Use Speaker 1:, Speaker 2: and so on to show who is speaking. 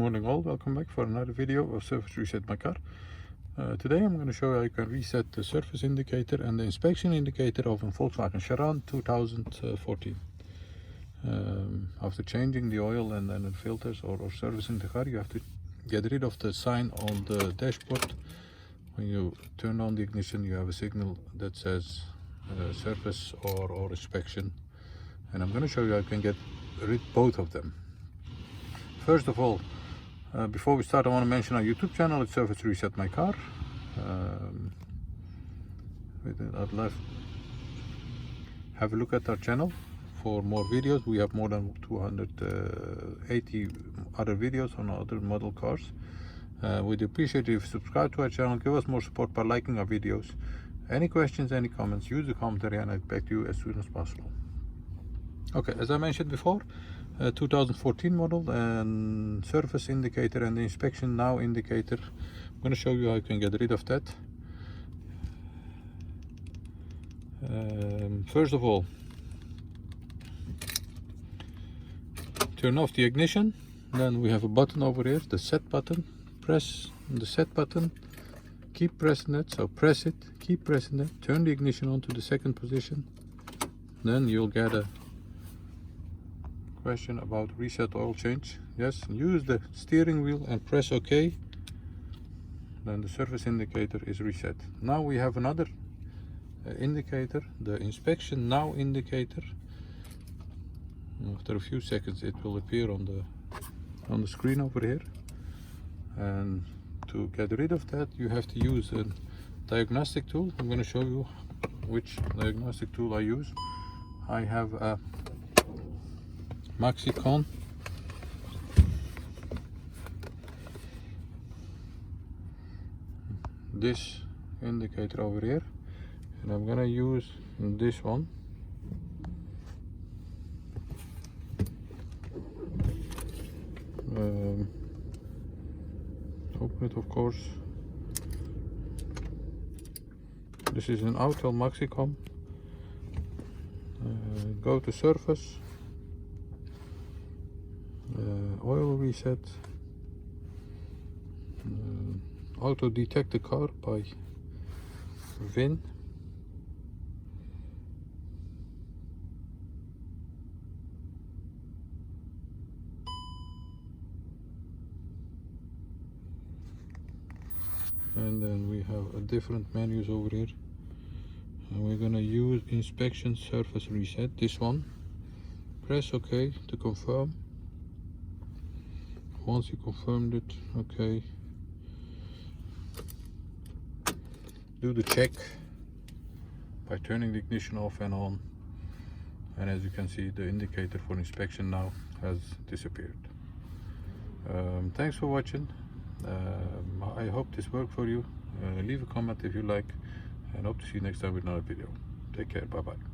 Speaker 1: Morning all, welcome back for another video of Surface Reset My Car. Today I'm going to show you how you can reset the surface indicator and the inspection indicator of a Volkswagen Sharan 2014. After changing the oil and then the filters or servicing the car, you have to get rid of the sign on the dashboard. When you turn on the ignition, you have a signal that says surface or inspection, and I'm going to show you how you can get rid of both of them. First of all, before we start, I want to mention our YouTube channel. It's Surface Reset My Car. I'd love have a look at our channel for more videos. We have more than 280 other videos on other model cars. We'd appreciate if you subscribe to our channel. Give us more support by liking our videos. Any questions, any comments, use the commentary and I'll get back to you as soon as possible. Okay, as I mentioned before, 2014 model, and surface indicator and the inspection now indicator. I'm going to show you how you can get rid of that. First of all, turn off the ignition. Then we have a button over here, the set button. Press the set button, keep pressing it, so press it, keep pressing it, turn the ignition on to the second position. Then you'll get a question about reset oil change. Yes, use the steering wheel and press OK. Then the surface indicator is reset. Now we have another indicator, the inspection now indicator. After a few seconds it will appear on the screen over here, and to get rid of that you have to use a diagnostic tool. I'm going to show you which diagnostic tool I use. I have a Maxicon this indicator over here, and I'm gonna use this one. Open it, of course. This is an Autel Maxicon. Go to surface. Oil reset, auto detect the car by VIN, and then we have a different menus over here, and we're gonna use inspection surface reset, this one. Press OK to confirm. Once you confirmed it, okay, do the check by turning the ignition off and on, and as you can see, the indicator for inspection now has disappeared. Thanks for watching. I hope this worked for you. Leave a comment if you like, and hope to see you next time with another video. Take care, bye bye.